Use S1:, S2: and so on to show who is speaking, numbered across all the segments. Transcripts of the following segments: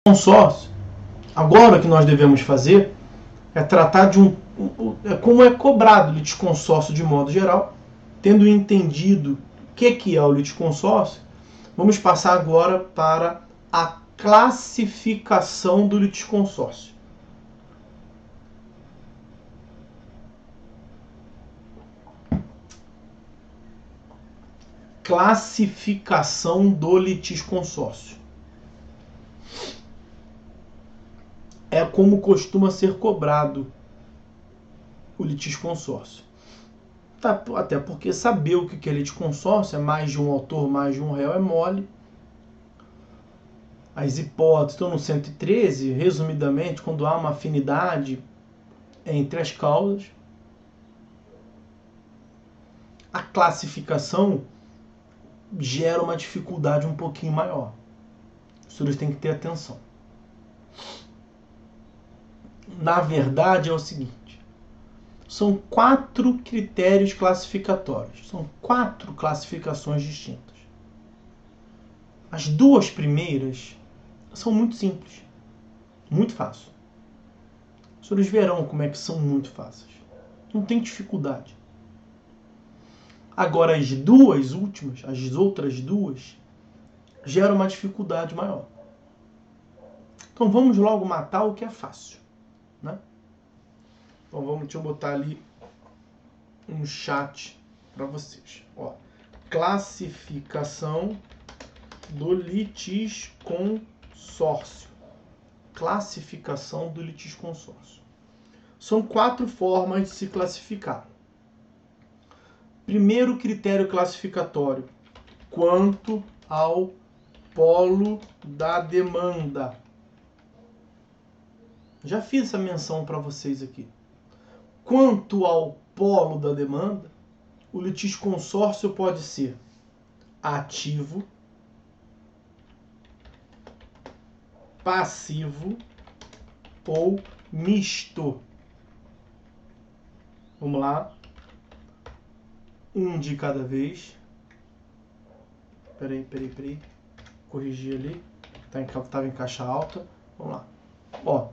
S1: consórcio, agora o que nós devemos fazer é tratar de como é cobrado o litisconsórcio de modo geral. Tendo entendido o que é o litisconsórcio, vamos passar agora para a classificação do litisconsórcio. Classificação do litisconsórcio. É como costuma ser cobrado o litisconsórcio. Até porque saber o que é litisconsórcio, é mais de um autor, mais de um réu, é mole. As hipóteses estão no 113, resumidamente, quando há uma afinidade entre as causas. A classificação gera uma dificuldade um pouquinho maior. Os senhores têm que ter atenção. Na verdade, é o seguinte: são 4 critérios classificatórios. São 4 classificações distintas. As 2 primeiras são muito simples. Muito fácil. Os senhores verão como é que são muito fáceis. Não tem dificuldade. Agora, as 2 últimas, as outras 2, geram uma dificuldade maior. Então, vamos logo matar o que é fácil, né? Então, deixa eu botar ali um chat para vocês. Ó, classificação do litisconsórcio. Classificação do litisconsórcio. São 4 formas de se classificar. Primeiro critério classificatório: quanto ao polo da demanda. Já fiz essa menção para vocês aqui. Quanto ao polo da demanda, o litisconsórcio pode ser ativo, passivo ou misto. Vamos lá. Um de cada vez. Peraí. Corrigi ali. Estava em caixa alta. Vamos lá. Ó.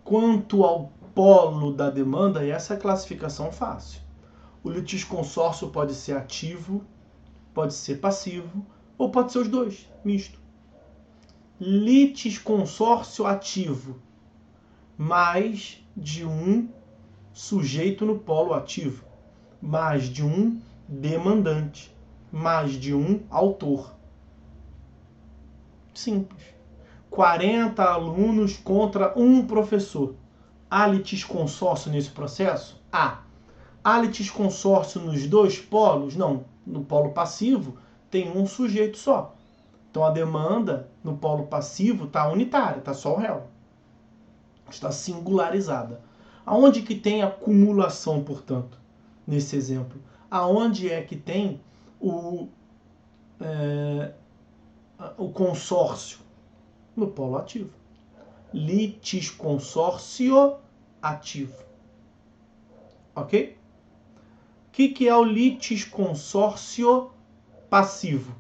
S1: Quanto ao polo da demanda, e essa é a classificação fácil. O litisconsórcio pode ser ativo, pode ser passivo, ou pode ser os dois, misto. Litisconsórcio ativo, mais de um sujeito no polo ativo, mais de um demandante, mais de um autor. Simples. 40 alunos contra um professor. Há litisconsórcio nesse processo? Há. Há litisconsórcio nos 2 polos? Não. No polo passivo tem um sujeito só. Então a demanda no polo passivo está unitária, está só o réu. Está singularizada. Aonde que tem acumulação, portanto, nesse exemplo? Aonde é que tem o consórcio? No polo ativo. Litisconsórcio ativo. Ok? O que é o litisconsórcio passivo?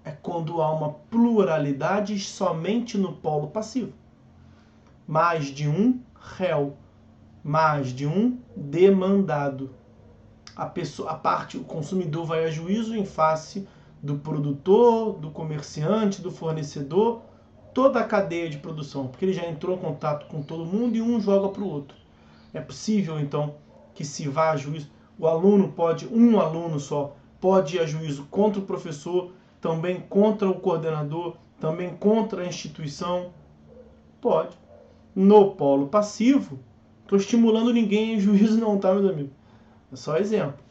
S1: É quando há uma pluralidade somente no polo passivo. Mais de um réu, mais de um demandado. O consumidor vai a juízo em face do produtor, do comerciante, do fornecedor, toda a cadeia de produção, porque ele já entrou em contato com todo mundo e um joga para o outro. É possível, então, que se vá a juízo, um aluno só, pode ir a juízo contra o professor, também contra o coordenador, também contra a instituição? Pode. No polo passivo, estou estimulando ninguém em juízo não, tá, meus amigos? É só exemplo.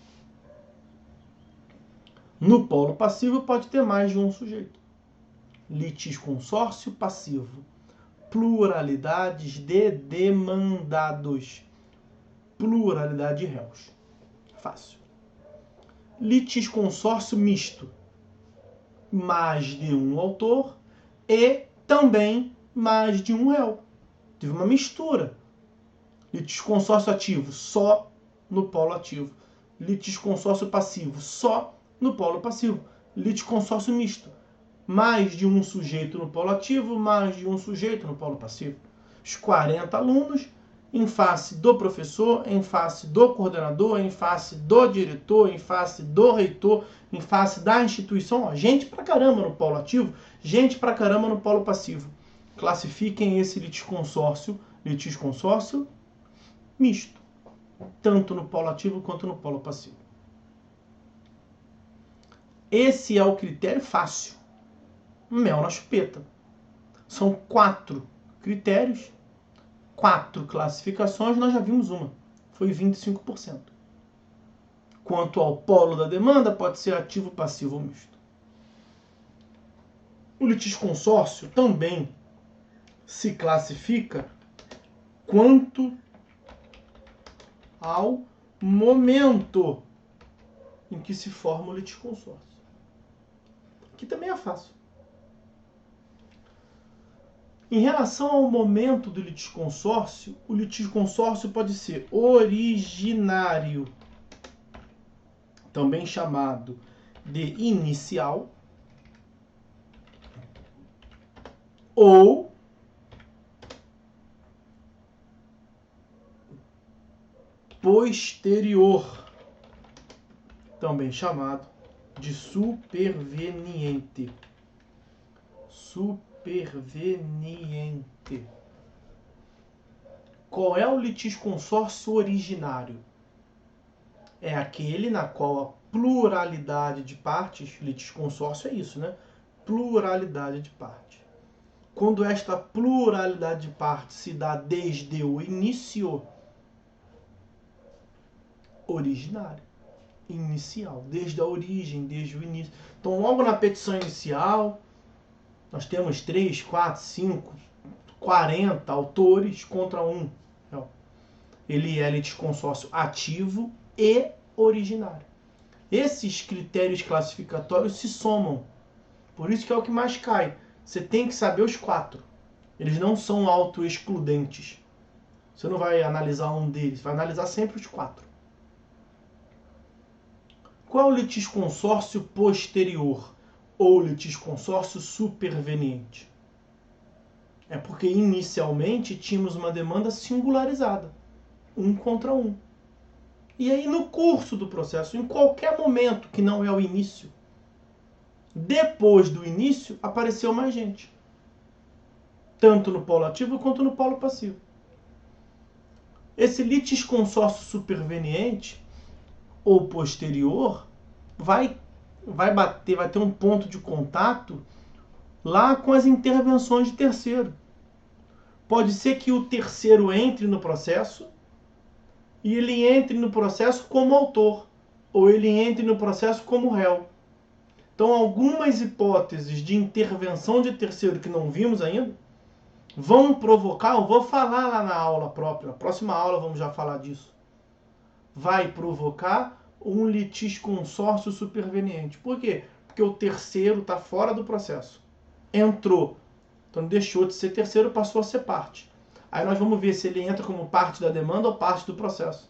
S1: No polo passivo pode ter mais de um sujeito. Litisconsórcio passivo. Pluralidades de demandados. Pluralidade de réus. Fácil. Litisconsórcio misto. Mais de um autor e também mais de um réu. Teve uma mistura. Litisconsórcio ativo, só no polo ativo. Litisconsórcio passivo, só no polo passivo. Litisconsórcio misto. mais de um sujeito no polo ativo, mais de um sujeito no polo passivo. Os 40 alunos, em face do professor, em face do coordenador, em face do diretor, em face do reitor, em face da instituição. Ó, gente pra caramba no polo ativo, gente pra caramba no polo passivo. Classifiquem esse litisconsórcio misto, tanto no polo ativo quanto no polo passivo. Esse é o critério fácil. Mel na chupeta. São 4 critérios, 4 classificações, nós já vimos uma. Foi 25%. Quanto ao polo da demanda, pode ser ativo, passivo ou misto. O litisconsórcio também se classifica quanto ao momento em que se forma o litisconsórcio. Aqui também é fácil. Em relação ao momento do litisconsórcio, o litisconsórcio pode ser originário, também chamado de inicial, ou posterior, também chamado de superveniente. Superveniente. Qual é o litisconsórcio originário? É aquele na qual a pluralidade de partes, litisconsórcio é isso, né? Pluralidade de partes. Quando esta pluralidade de partes se dá desde o início, originário, inicial, desde a origem, desde o início. Então, logo na petição inicial, nós temos 3, 4, 5, 40 autores contra um. Ele é litisconsórcio ativo e originário. Esses critérios classificatórios se somam. Por isso que é o que mais cai. Você tem que saber os 4. Eles não são autoexcludentes. Você não vai analisar um deles, vai analisar sempre os 4. Qual é o litisconsórcio posterior ou litisconsórcio superveniente? É porque inicialmente tínhamos uma demanda singularizada, um contra um. E aí no curso do processo, em qualquer momento que não é o início, depois do início apareceu mais gente, tanto no polo ativo quanto no polo passivo. Esse litisconsórcio superveniente ou posterior vai ter um ponto de contato lá com as intervenções de terceiro. Pode ser que o terceiro entre no processo e ele entre no processo como autor, ou ele entre no processo como réu. Então, algumas hipóteses de intervenção de terceiro que não vimos ainda vão provocar, eu vou falar lá na aula própria, na próxima aula vamos já falar disso, vai provocar um litisconsórcio superveniente. Por quê? Porque o terceiro está fora do processo. Entrou. Então deixou de ser terceiro, passou a ser parte. Aí nós vamos ver se ele entra como parte da demanda ou parte do processo.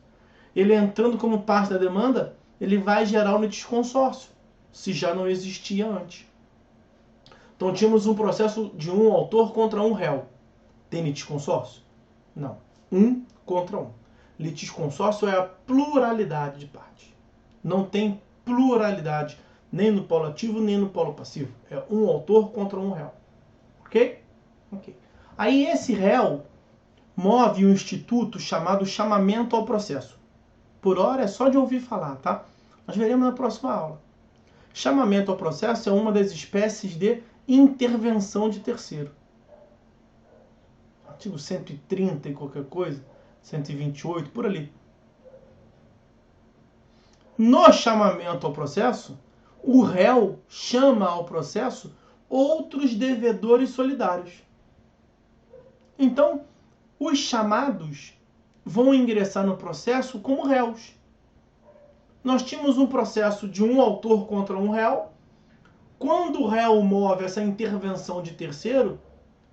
S1: Ele entrando como parte da demanda, ele vai gerar um litisconsórcio, se já não existia antes. Então tínhamos um processo de um autor contra um réu. Tem litisconsórcio? Não. Um contra um. Litisconsórcio é a pluralidade de partes. Não tem pluralidade nem no polo ativo nem no polo passivo. É um autor contra um réu. Ok? Ok. Aí esse réu move um instituto chamado chamamento ao processo. Por hora é só de ouvir falar, tá? Nós veremos na próxima aula. Chamamento ao processo é uma das espécies de intervenção de terceiro. Artigo 130 e qualquer coisa, 128, por ali. No chamamento ao processo, o réu chama ao processo outros devedores solidários. Então, os chamados vão ingressar no processo como réus. Nós tínhamos um processo de um autor contra um réu. Quando o réu move essa intervenção de terceiro,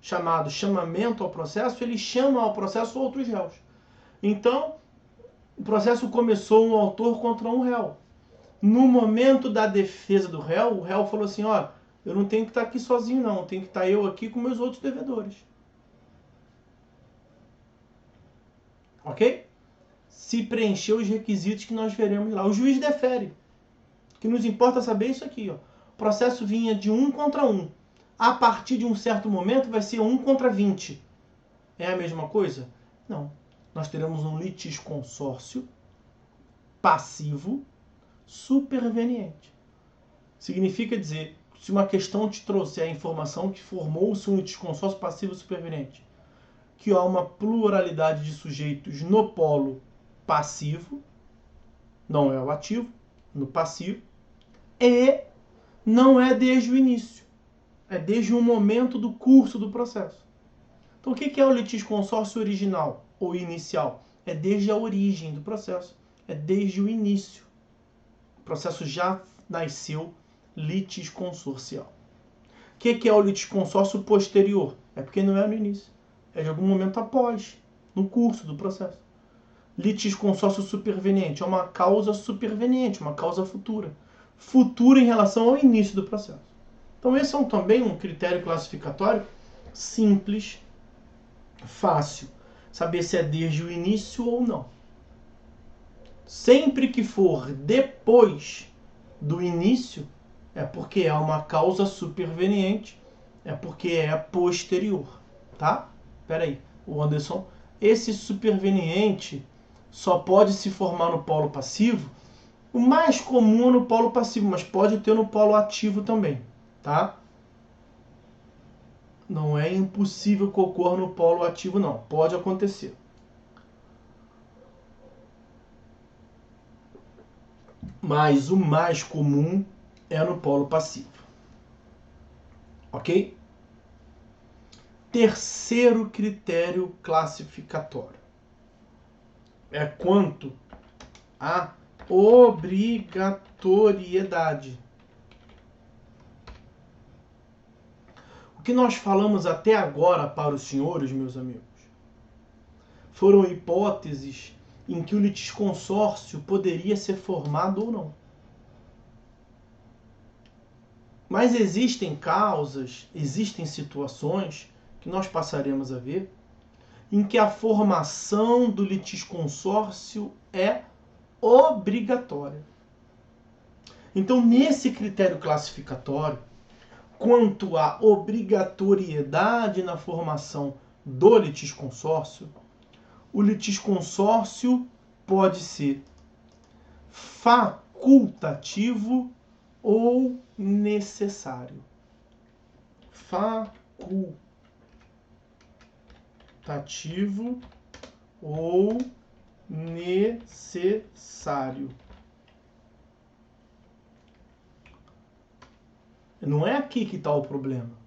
S1: chamado chamamento ao processo, ele chama ao processo outros réus. Então, o processo começou um autor contra um réu. No momento da defesa do réu, o réu falou assim, ó, Eu não tenho que estar aqui sozinho, não. Eu tenho que estar eu aqui com meus outros devedores. Ok? Se preencher os requisitos que nós veremos lá. O juiz defere. O que nos importa saber é isso aqui. Ó. O processo vinha de 1 contra 1. A partir de um certo momento vai ser 1 contra 20. É a mesma coisa? Não. Nós teremos um litisconsórcio passivo superveniente. Significa dizer, se uma questão te trouxer a informação que formou-se um litisconsórcio passivo superveniente, que há uma pluralidade de sujeitos no polo passivo, não é o ativo, no passivo, e não é desde o início, é desde o momento do curso do processo. Então o que é o litisconsórcio original ou inicial? É desde a origem do processo, é desde o início. O processo já nasceu litisconsorcial. O que é o litisconsórcio posterior? É porque não é no início, é de algum momento após, no curso do processo. Litisconsórcio superveniente é uma causa superveniente, uma causa futura. Futura em relação ao início do processo. Então esse é também um critério classificatório simples, fácil. Saber se é desde o início ou não. Sempre que for depois do início, é porque é uma causa superveniente, é porque é posterior, tá? Espera aí, o Anderson, esse superveniente só pode se formar no polo passivo. O mais comum é no polo passivo, mas pode ter no polo ativo também, tá? Não é impossível que ocorra no polo ativo, não. Pode acontecer. Mas o mais comum é no polo passivo. Ok? Terceiro critério classificatório é quanto à obrigatoriedade. O que nós falamos até agora para os senhores, meus amigos, foram hipóteses em que o litisconsórcio poderia ser formado ou não. Mas existem causas, existem situações que nós passaremos a ver em que a formação do litisconsórcio é obrigatória. Então, nesse critério classificatório, quanto à obrigatoriedade na formação do litisconsórcio, o litisconsórcio pode ser facultativo ou necessário. Facultativo ou necessário. Não é aqui que está o problema.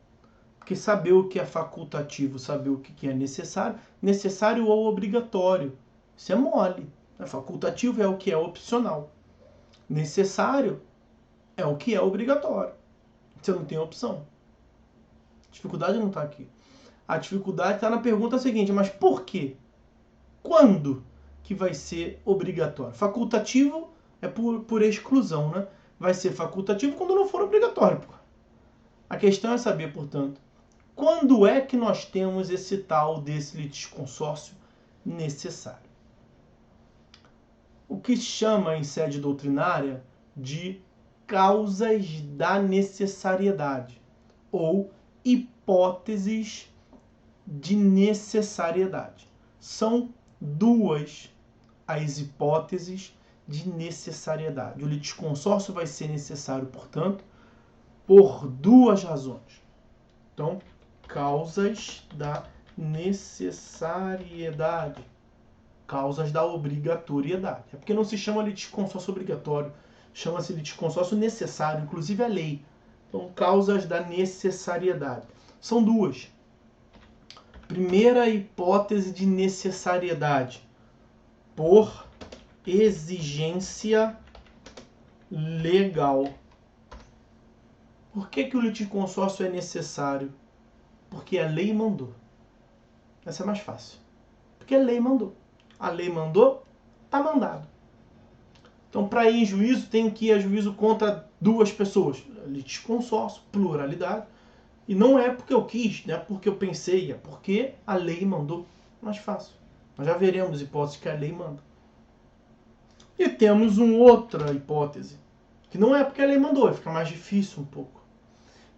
S1: Porque saber o que é facultativo, saber o que é necessário ou obrigatório, isso é mole. Facultativo é o que é opcional. Necessário é o que é obrigatório. Você não tem opção. A dificuldade não está aqui. A dificuldade está na pergunta seguinte, mas por quê? Quando que vai ser obrigatório? Facultativo é por exclusão, né? Vai ser facultativo quando não for obrigatório. A questão é saber, portanto, quando é que nós temos esse tal desse litisconsórcio necessário? O que se chama em sede doutrinária de causas da necessariedade ou hipóteses de necessariedade. São duas as hipóteses de necessariedade. O litisconsórcio vai ser necessário, portanto, por duas razões. Então, causas da necessariedade, causas da obrigatoriedade. É porque não se chama litisconsórcio obrigatório, chama-se litisconsórcio necessário, inclusive a lei. Então, causas da necessariedade. São duas. Primeira hipótese de necessariedade, por exigência legal. Por que o litisconsórcio é necessário? Porque a lei mandou. Essa é mais fácil. Porque a lei mandou. A lei mandou, está mandado. Então, para ir em juízo, tem que ir a juízo contra duas pessoas. litisconsórcio, pluralidade. E não é porque eu quis, não é porque eu pensei, é porque a lei mandou. Mais fácil. Nós já veremos hipóteses que a lei manda. E temos uma outra hipótese, que não é porque a lei mandou, fica mais difícil um pouco,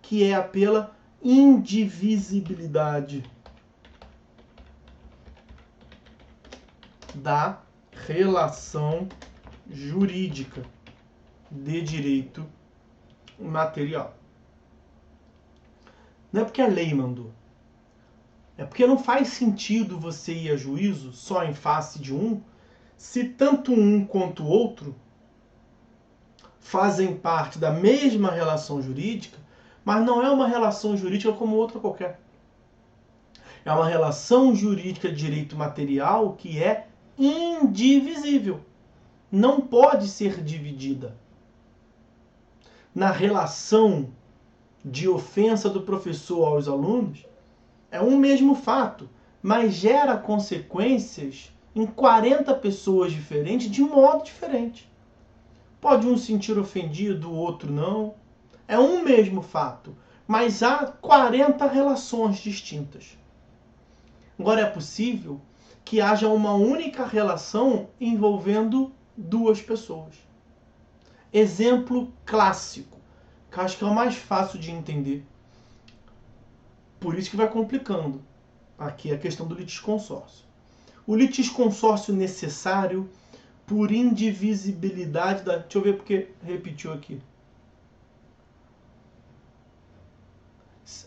S1: que é a pela indivisibilidade da relação jurídica de direito material. Não é porque a lei mandou. É porque não faz sentido você ir a juízo só em face de um, se tanto um quanto o outro fazem parte da mesma relação jurídica, mas não é uma relação jurídica como outra qualquer. É uma relação jurídica de direito material que é indivisível. Não pode ser dividida. Na relação de ofensa do professor aos alunos, é um mesmo fato, mas gera consequências em 40 pessoas diferentes de modo diferente. Pode um se sentir ofendido, o outro não. É um mesmo fato, mas há 40 relações distintas. Agora, é possível que haja uma única relação envolvendo duas pessoas. Exemplo clássico, que acho que é o mais fácil de entender. Por isso que vai complicando aqui a questão do litisconsórcio. O litisconsórcio necessário por indivisibilidade da... Deixa eu ver porque repetiu aqui.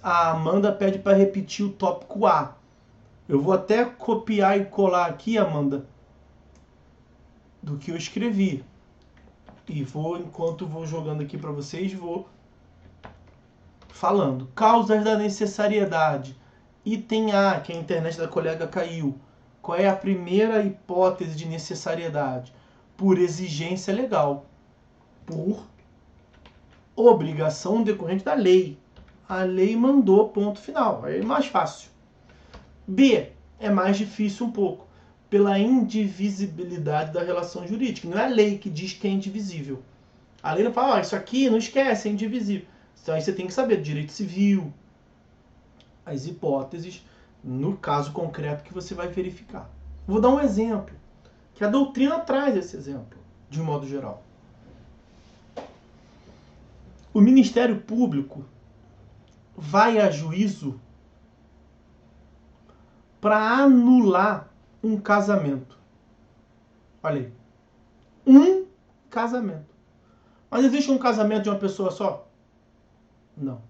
S1: A Amanda pede para repetir o tópico A. Eu vou até copiar e colar aqui, Amanda, do que eu escrevi. E vou, enquanto vou jogando aqui para vocês, vou falando. Causas da necessariedade. Item A, que a internet da colega caiu. Qual é a primeira hipótese de necessariedade? Por exigência legal. Por obrigação decorrente da lei. A lei mandou, ponto final. Aí é mais fácil. B, é mais difícil um pouco. Pela indivisibilidade da relação jurídica. Não é a lei que diz que é indivisível. A lei não fala, isso aqui não esquece, é indivisível. Então aí você tem que saber do direito civil, as hipóteses, no caso concreto que você vai verificar. Vou dar um exemplo, que a doutrina traz esse exemplo, de um modo geral. O Ministério Público vai a juízo para anular um casamento. Olha aí. Um casamento. Mas existe um casamento de uma pessoa só? Não.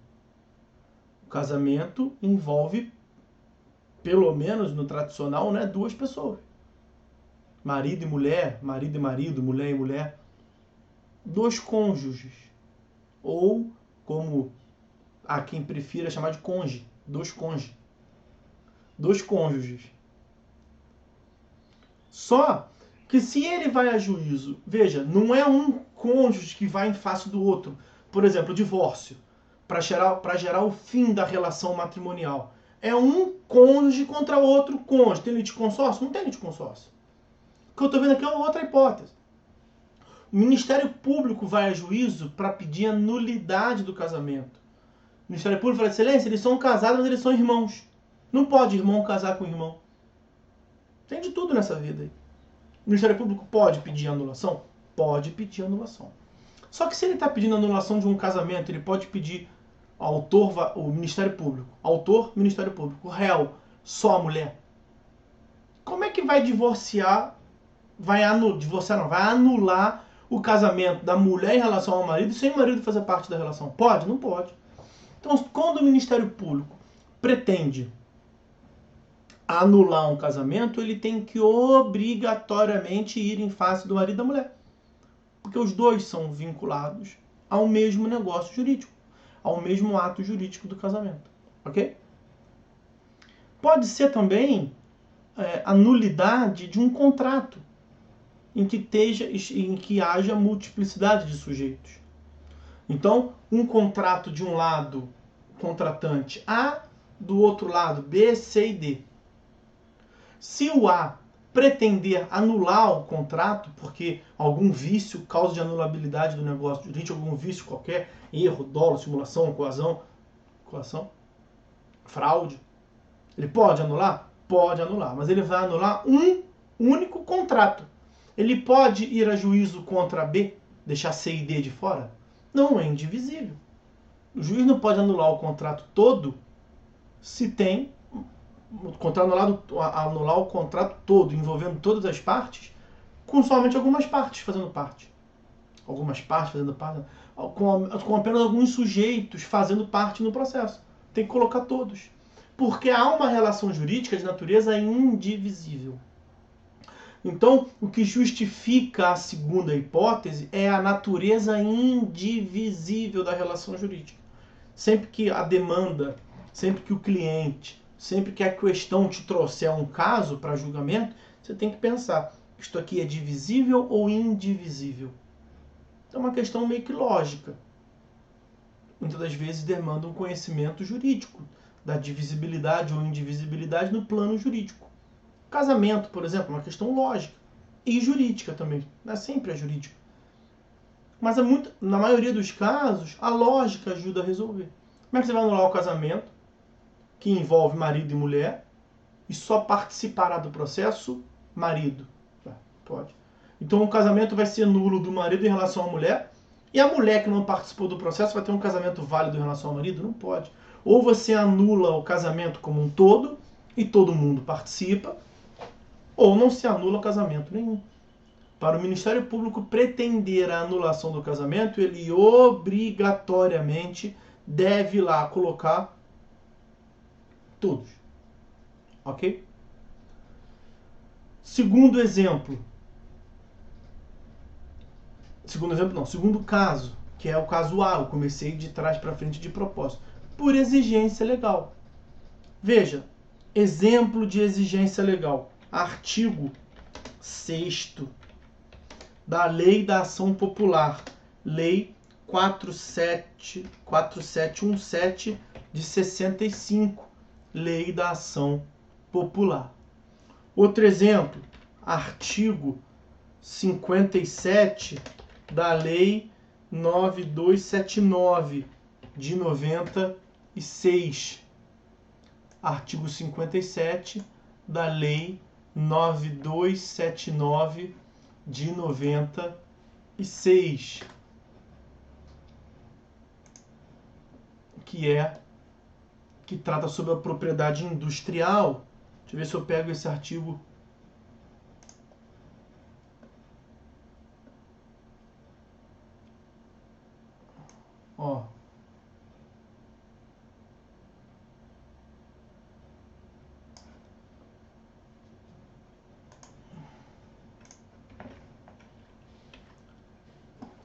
S1: O casamento envolve, pelo menos no tradicional, né, duas pessoas. Marido e mulher, marido e marido, mulher e mulher. Dois cônjuges. Ou, como há quem prefira chamar de cônjuge, dois cônjuges. Dois cônjuges. Só que se ele vai a juízo, veja, não é um cônjuge que vai em face do outro. Por exemplo, divórcio, para gerar o fim da relação matrimonial. É um cônjuge contra outro cônjuge. Tem litisconsórcio? Não tem litisconsórcio. O que eu estou vendo aqui é uma outra hipótese. O Ministério Público vai a juízo para pedir a nulidade do casamento. O Ministério Público fala, excelência, eles são casados, mas eles são irmãos. Não pode irmão casar com irmão. Tem de tudo nessa vida aí. O Ministério Público pode pedir anulação? Pode pedir anulação. Só que se ele está pedindo anulação de um casamento, ele pode pedir autor, o Ministério Público. Autor, Ministério Público. O réu, só a mulher. Como é que vai divorciar? Vai anular o casamento da mulher em relação ao marido sem o marido fazer parte da relação? Pode? Não pode. Então, quando o Ministério Público pretende anular um casamento, ele tem que obrigatoriamente ir em face do marido e da mulher. Porque os dois são vinculados ao mesmo negócio jurídico, ao mesmo ato jurídico do casamento. Ok? Pode ser também a nulidade de um contrato em que haja multiplicidade de sujeitos. Então, um contrato de um lado, contratante A, do outro lado B, C e D. Se o A pretender anular o contrato, porque algum vício, causa de anulabilidade do negócio jurídico, algum vício qualquer, erro, dolo, simulação, coação, fraude, ele pode anular? Pode anular, mas ele vai anular um único contrato. Ele pode ir a juízo contra B, deixar C e D de fora? Não, é indivisível. O juiz não pode anular o contrato todo se tem anular o contrato todo, envolvendo todas as partes, com somente algumas partes fazendo parte. Algumas partes fazendo parte, com apenas alguns sujeitos fazendo parte no processo. Tem que colocar todos. Porque há uma relação jurídica de natureza indivisível. Então, o que justifica a segunda hipótese é a natureza indivisível da relação jurídica. Sempre que a demanda, sempre que o cliente, sempre que a questão te trouxer um caso para julgamento, você tem que pensar, isto aqui é divisível ou indivisível? É uma questão meio que lógica. Muitas das vezes demanda um conhecimento jurídico da divisibilidade ou indivisibilidade no plano jurídico. Casamento, por exemplo, é uma questão lógica e jurídica também. Não é sempre a jurídica. Mas na maioria dos casos, a lógica ajuda a resolver. Como é que você vai anular o casamento que envolve marido e mulher e só participará do processo marido? Pode. Então o casamento vai ser nulo do marido em relação à mulher e a mulher que não participou do processo vai ter um casamento válido em relação ao marido? Não pode. Ou você anula o casamento como um todo e todo mundo participa, ou não se anula casamento nenhum. Para o Ministério Público pretender a anulação do casamento, ele obrigatoriamente deve lá colocar todos. Ok? Segundo caso, que é o caso A, eu comecei de trás para frente de propósito, por exigência legal. Veja, exemplo de exigência legal. Artigo 6º da Lei da Ação Popular, Lei 4717 de 65, Lei da Ação Popular. Outro exemplo, artigo 57 da Lei 9279 de 96. Artigo 57 da Lei 9279 de 96, que trata sobre a propriedade industrial. Deixa eu ver se eu pego esse artigo. Ó.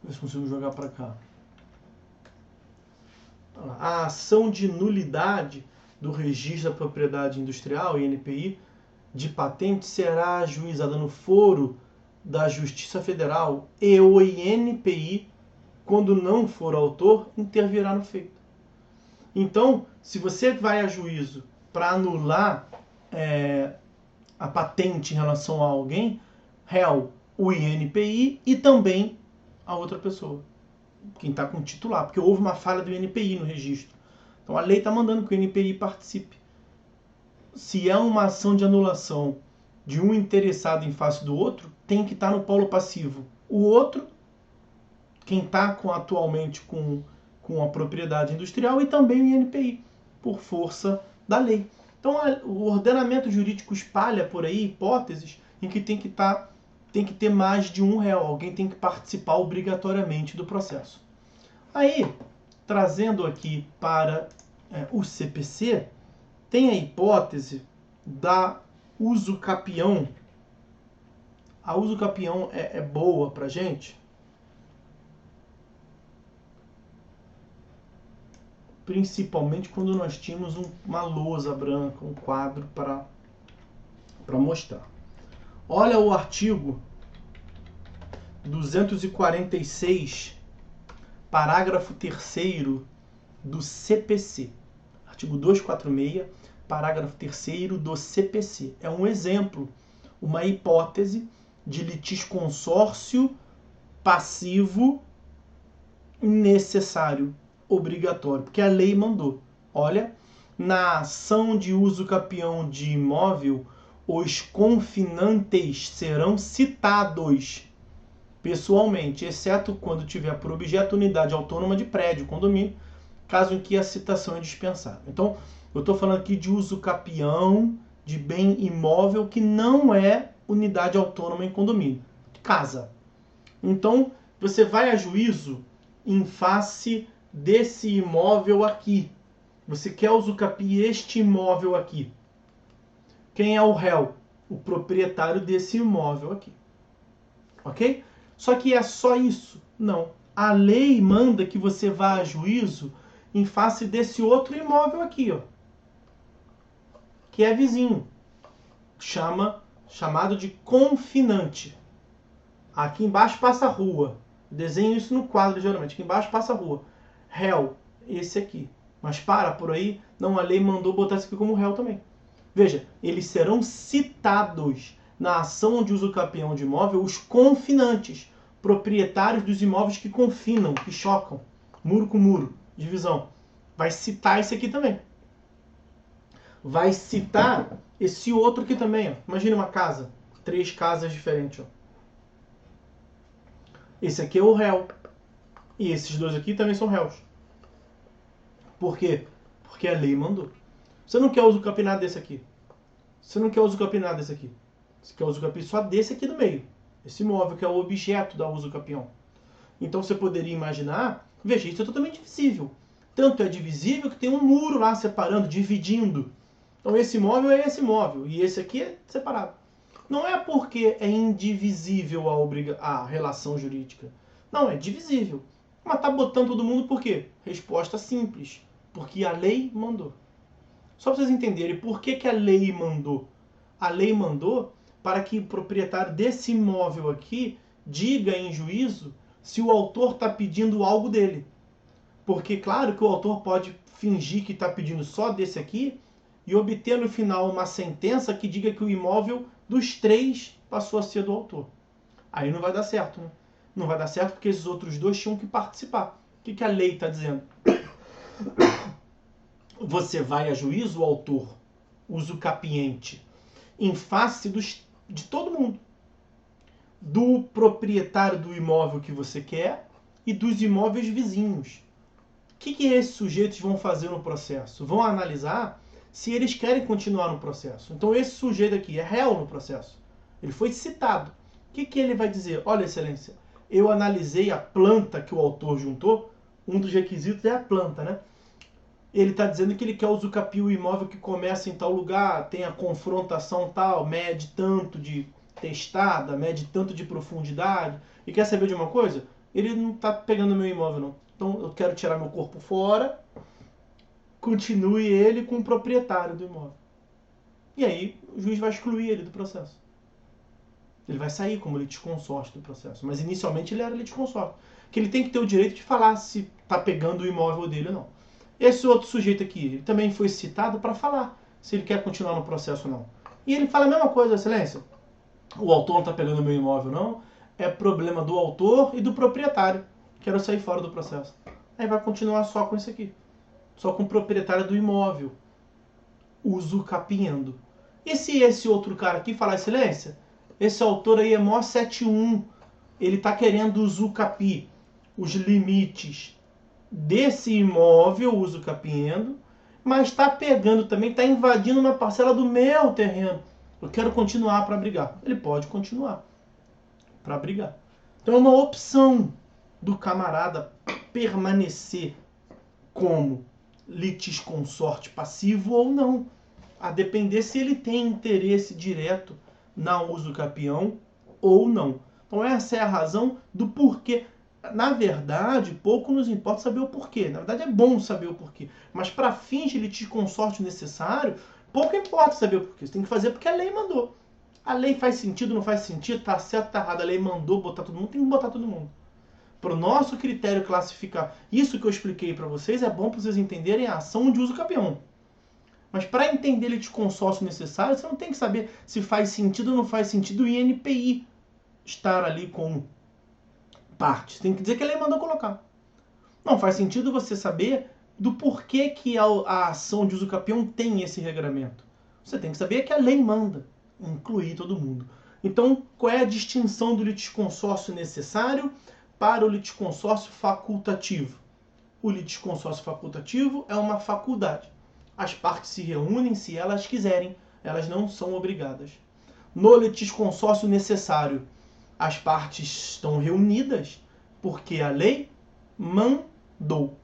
S1: Ver se consigo jogar para cá. A ação de nulidade do Registro da Propriedade Industrial, INPI, de patente será ajuizada no foro da Justiça Federal e o INPI, quando não for autor, intervirá no feito. Então, se você vai a juízo para anular a patente em relação a alguém, réu, o INPI e também a outra pessoa, quem está com o titular, porque houve uma falha do INPI no registro. Então a lei está mandando que o INPI participe. Se é uma ação de anulação de um interessado em face do outro, tem que estar no polo passivo. O outro, quem está atualmente com a propriedade industrial, e também o INPI, por força da lei. Então o ordenamento jurídico espalha por aí hipóteses em que tem que ter mais de um réu, alguém tem que participar obrigatoriamente do processo. Aí, trazendo aqui para o CPC, tem a hipótese da uso capião. A uso capião é boa para a gente, principalmente quando nós tínhamos uma lousa branca, um quadro para mostrar. Olha o artigo 246, parágrafo 3º do CPC. Artigo 246, parágrafo 3º do CPC. É um exemplo uma hipótese de litisconsórcio passivo necessário, obrigatório, porque a lei mandou. Olha, na ação de uso capião de imóvel, os confinantes serão citados pessoalmente, exceto quando tiver por objeto unidade autônoma de prédio, condomínio, caso em que a citação é dispensável. Então, eu estou falando aqui de uso capião de bem imóvel que não é unidade autônoma em condomínio, casa. Então, você vai a juízo em face desse imóvel aqui. Você quer usucapiar este imóvel aqui. Quem é o réu? O proprietário desse imóvel aqui. Ok? Só que é só isso? Não. A lei manda que você vá a juízo em face desse outro imóvel aqui, ó, que é vizinho. Chamado de confinante. Aqui embaixo passa a rua. Desenho isso no quadro, geralmente. Aqui embaixo passa a rua. Réu, esse aqui. Mas por aí. Não, a lei mandou botar isso aqui como réu também. Veja, eles serão citados na ação de uso capião de imóvel os confinantes, proprietários dos imóveis que confinam, que chocam. Muro com muro, divisão. Vai citar esse aqui também. Vai citar esse outro aqui também. Ó. Imagina uma casa. 3 casas diferentes. Ó. Esse aqui é o réu. E esses 2 aqui também são réus. Por quê? Porque a lei mandou. Você não quer uso capinar desse aqui. Você não quer uso capinar desse aqui. Você quer uso capinar só desse aqui do meio. Esse imóvel que é o objeto da uso capião. Então você poderia imaginar, veja, isso é totalmente divisível. Tanto é divisível que tem um muro lá separando, dividindo. Então esse imóvel é esse imóvel e esse aqui é separado. Não é porque é indivisível a relação jurídica. Não, é divisível. Mas tá botando todo mundo por quê? Resposta simples. Porque a lei mandou. Só para vocês entenderem por que a lei mandou. A lei mandou para que o proprietário desse imóvel aqui diga em juízo se o autor está pedindo algo dele. Porque, claro, que o autor pode fingir que está pedindo só desse aqui e obter no final uma sentença que diga que o imóvel dos 3 passou a ser do autor. Aí não vai dar certo, né? Não vai dar certo porque esses outros 2 tinham que participar. O que a lei está dizendo? Você vai a juízo, o autor, usucapiente, em face de todo mundo. Do proprietário do imóvel que você quer e dos imóveis vizinhos. O que esses sujeitos vão fazer no processo? Vão analisar se eles querem continuar no processo. Então esse sujeito aqui é réu no processo. Ele foi citado. O que ele vai dizer? Olha, excelência, eu analisei a planta que o autor juntou. Um dos requisitos é a planta, né? Ele está dizendo que ele quer usucapiar o imóvel que começa em tal lugar, tem a confrontação tal, mede tanto de testada, mede tanto de profundidade. E quer saber de uma coisa? Ele não está pegando meu imóvel, não. Então eu quero tirar meu corpo fora, continue ele com o proprietário do imóvel. E aí o juiz vai excluir ele do processo. Ele vai sair como litisconsórcio do processo. Mas inicialmente ele era litisconsórcio. Que ele tem que ter o direito de falar se está pegando o imóvel dele ou não. Esse outro sujeito aqui, ele também foi citado para falar se ele quer continuar no processo ou não. E ele fala a mesma coisa, excelência. O autor não está pegando o meu imóvel, não. É problema do autor e do proprietário. Quero sair fora do processo. Aí vai continuar só com isso aqui. Só com o proprietário do imóvel. Usucapiando. E se esse outro cara aqui falar, excelência, esse autor aí é mó 71. Ele está querendo usucapiar os limites desse imóvel, usucapiando, mas está pegando também, está invadindo uma parcela do meu terreno. Eu quero continuar para brigar. Ele pode continuar para brigar. Então é uma opção do camarada permanecer como litisconsorte passivo ou não, a depender se ele tem interesse direto na usucapião ou não. Então essa é a razão do porquê. Na verdade, pouco nos importa saber o porquê. Na verdade é bom saber o porquê. Mas para fins de litisconsórcio necessário, pouco importa saber o porquê. Você tem que fazer porque a lei mandou. A lei faz sentido, não faz sentido, tá certo, tá errado. A lei mandou botar todo mundo, tem que botar todo mundo. Para o nosso critério classificar isso que eu expliquei para vocês, é bom para vocês entenderem a ação de uso capião. Mas para entender litisconsórcio necessário, você não tem que saber se faz sentido ou não faz sentido o INPI estar ali como parte. Você tem que dizer que a lei mandou colocar. Não faz sentido você saber do porquê que a ação de uso capião tem esse regramento. Você tem que saber que a lei manda incluir todo mundo. Então, qual é a distinção do litisconsórcio necessário para o litisconsórcio facultativo? O litisconsórcio facultativo é uma faculdade. As partes se reúnem se elas quiserem, elas não são obrigadas. No litisconsórcio necessário, as partes estão reunidas porque a lei mandou,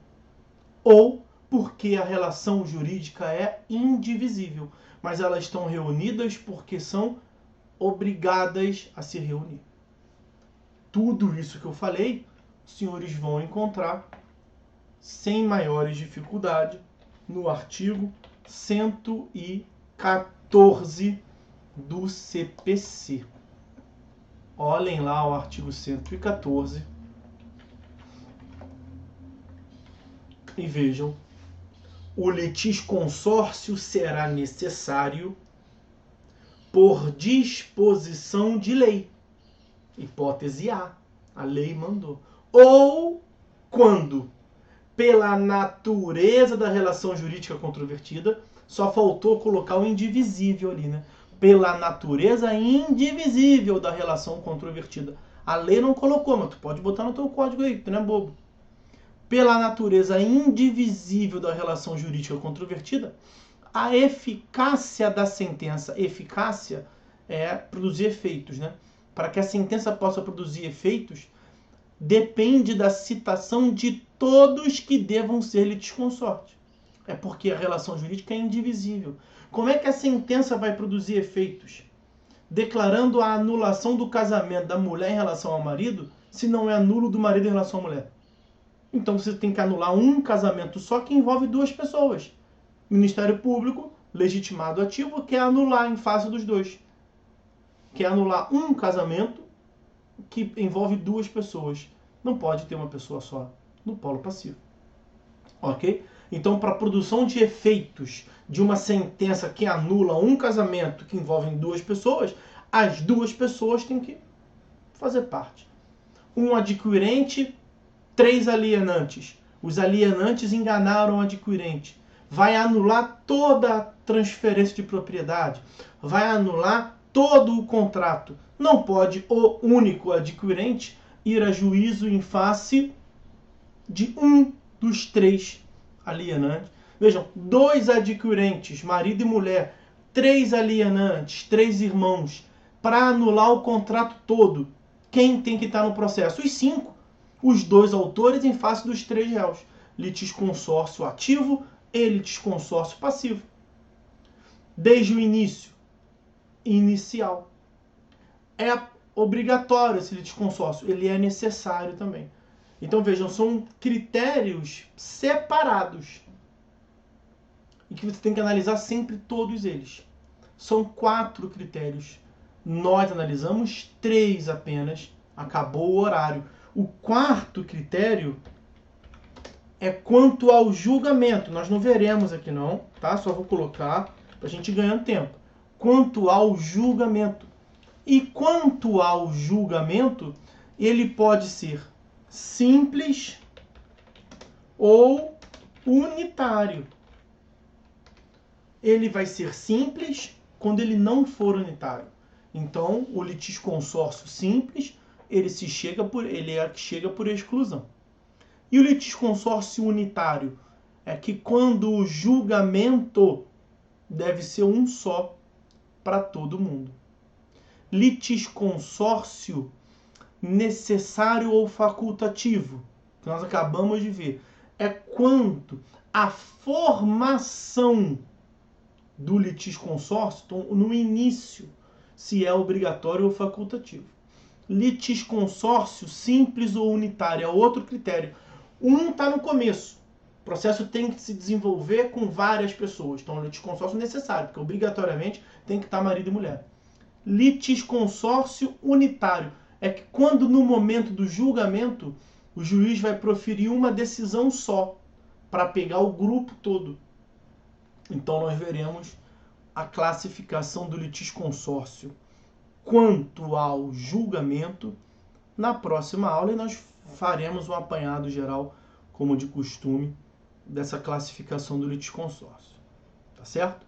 S1: ou porque a relação jurídica é indivisível, mas elas estão reunidas porque são obrigadas a se reunir. Tudo isso que eu falei, os senhores vão encontrar sem maiores dificuldades no artigo 114 do CPC. Olhem lá o artigo 114 e vejam. O litisconsórcio será necessário por disposição de lei. Hipótese A. A lei mandou. Ou quando, pela natureza da relação jurídica controvertida, só faltou colocar o indivisível ali, né? Pela natureza indivisível da relação controvertida. A lei não colocou, mas tu pode botar no teu código aí, tu não é bobo. Pela natureza indivisível da relação jurídica controvertida, a eficácia da sentença, eficácia é produzir efeitos, né? Para que a sentença possa produzir efeitos, depende da citação de todos que devam ser litisconsortes. É porque a relação jurídica é indivisível. Como é que a sentença vai produzir efeitos? Declarando a anulação do casamento da mulher em relação ao marido, se não é nulo do marido em relação à mulher. Então você tem que anular um casamento só que envolve duas pessoas. O Ministério Público, legitimado ativo, quer anular em face dos dois. Quer anular um casamento que envolve duas pessoas. Não pode ter uma pessoa só no polo passivo. Ok? Então, para a produção de efeitos de uma sentença que anula um casamento que envolve duas pessoas, as duas pessoas têm que fazer parte. Um adquirente, 3 alienantes. Os alienantes enganaram o adquirente. Vai anular toda a transferência de propriedade. Vai anular todo o contrato. Não pode o único adquirente ir a juízo em face de um dos 3 alienantes. Vejam, 2 adquirentes, marido e mulher, 3 alienantes, 3 irmãos, para anular o contrato todo. Quem tem que estar no processo? Os 5. Os 2 autores em face dos 3 réus. Litisconsórcio ativo e litisconsórcio passivo. Desde o início, inicial. É obrigatório esse litisconsórcio, ele é necessário também. Então vejam, são critérios separados e que você tem que analisar sempre todos eles. São 4 critérios. Nós analisamos 3 apenas, acabou o horário. O 4º critério é quanto ao julgamento. Nós não veremos aqui não, tá? Só vou colocar para a gente ganhar tempo. Quanto ao julgamento. E quanto ao julgamento, ele pode ser simples ou unitário. Ele vai ser simples quando ele não for unitário. Então, o litisconsórcio simples, ele chega por exclusão. E o litisconsórcio unitário é que quando o julgamento deve ser um só para todo mundo. Litisconsórcio necessário ou facultativo, que nós acabamos de ver, é quando a formação do litisconsórcio, então, no início, se é obrigatório ou facultativo. Litisconsórcio simples ou unitário é outro critério. Um está no começo. O processo tem que se desenvolver com várias pessoas. Então, o litisconsórcio é necessário, porque obrigatoriamente tem que estar marido e mulher. Litisconsórcio unitário é que quando no momento do julgamento o juiz vai proferir uma decisão só para pegar o grupo todo. Então nós veremos a classificação do litisconsórcio quanto ao julgamento na próxima aula e nós faremos um apanhado geral, como de costume, dessa classificação do litisconsórcio. Tá certo?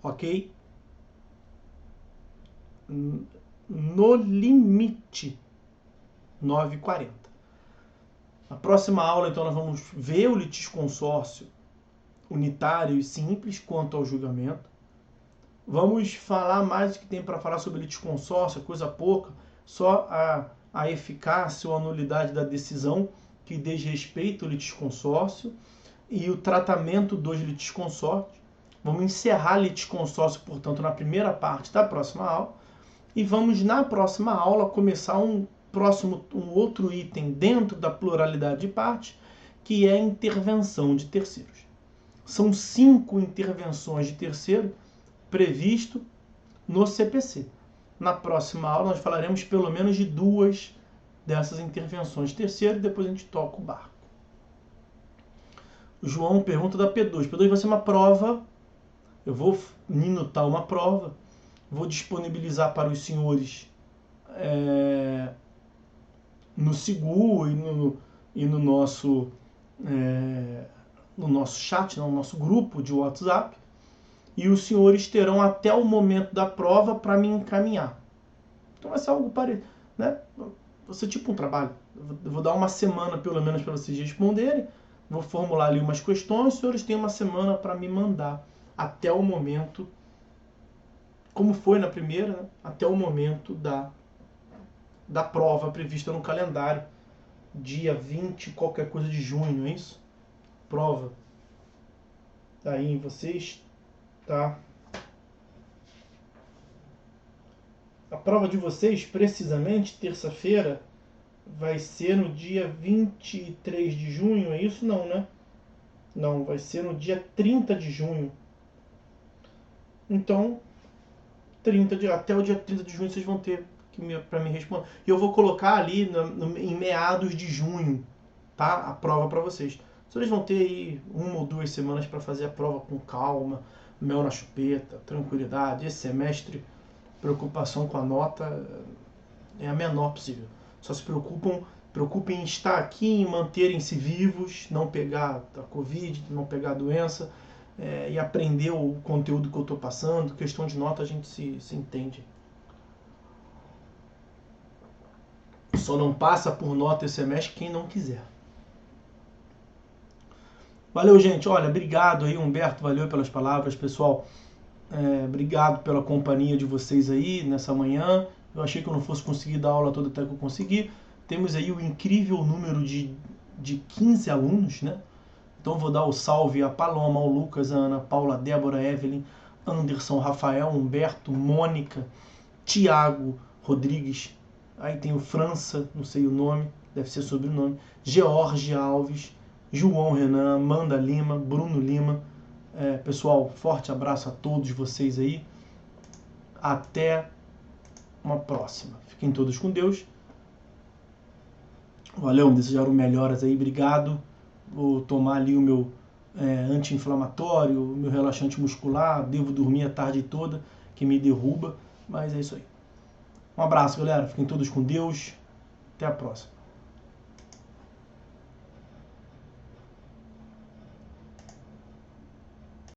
S1: Ok? No limite, 9h40. Na próxima aula, então, nós vamos ver o litisconsórcio unitário e simples quanto ao julgamento. Vamos falar mais do que tem para falar sobre litisconsórcio, coisa pouca, só a eficácia ou a nulidade da decisão que diz respeito ao litisconsórcio e o tratamento dos litisconsórcios. Vamos encerrar litisconsórcio, portanto, na primeira parte da próxima aula e vamos, na próxima aula, começar um outro item dentro da pluralidade de partes, que é a intervenção de terceiros. São 5 intervenções de terceiro previsto no CPC. Na próxima aula nós falaremos pelo menos de 2 dessas intervenções de terceiro e depois a gente toca o barco. O João pergunta da P2. P2 vai ser uma prova, eu vou minutar uma prova, vou disponibilizar para os senhores no Sigu e no nosso chat, no nosso grupo de WhatsApp, e os senhores terão até o momento da prova para me encaminhar. Então vai ser algo parecido, né? Vai ser tipo um trabalho. Eu vou dar uma semana pelo menos para vocês responderem, vou formular ali umas questões, os senhores têm uma semana para me mandar até o momento, como foi na primeira, né? Até o momento da prova prevista no calendário, dia 20, qualquer coisa de junho, não é isso? Prova. Tá aí em vocês, tá? A prova de vocês, precisamente, terça-feira, vai ser no dia 23 de junho, é isso? Não, né? Não, vai ser no dia 30 de junho. Então, até o dia 30 de junho vocês vão ter para me responder. E eu vou colocar ali em meados de junho, tá? A prova para vocês. Vocês vão ter aí 1 ou 2 semanas para fazer a prova com calma, mel na chupeta, tranquilidade. Esse semestre, preocupação com a nota é a menor possível. Só se preocupem em estar aqui, em manterem-se vivos, não pegar a Covid, não pegar a doença, e aprender o conteúdo que eu estou passando. Questão de nota a gente se entende. Só não passa por nota esse semestre quem não quiser. Valeu, gente. Olha, obrigado aí, Humberto. Valeu pelas palavras, pessoal. Obrigado pela companhia de vocês aí nessa manhã. Eu achei que eu não fosse conseguir dar a aula toda, até que eu consegui. Temos aí o incrível número de 15 alunos, né? Então vou dar o salve a Paloma, ao Lucas, a Ana Paula, a Débora, a Evelyn, Anderson, Rafael, Humberto, Mônica, Tiago, Rodrigues. Aí tem o França, não sei o nome, deve ser sobrenome. George Alves, João Renan, Amanda Lima, Bruno Lima. Pessoal, forte abraço a todos vocês aí. Até uma próxima. Fiquem todos com Deus. Valeu, me desejaram melhoras aí, obrigado. Vou tomar ali o meu anti-inflamatório, o meu relaxante muscular. Devo dormir a tarde toda, que me derruba. Mas é isso aí. Um abraço, galera. Fiquem todos com Deus. Até a próxima.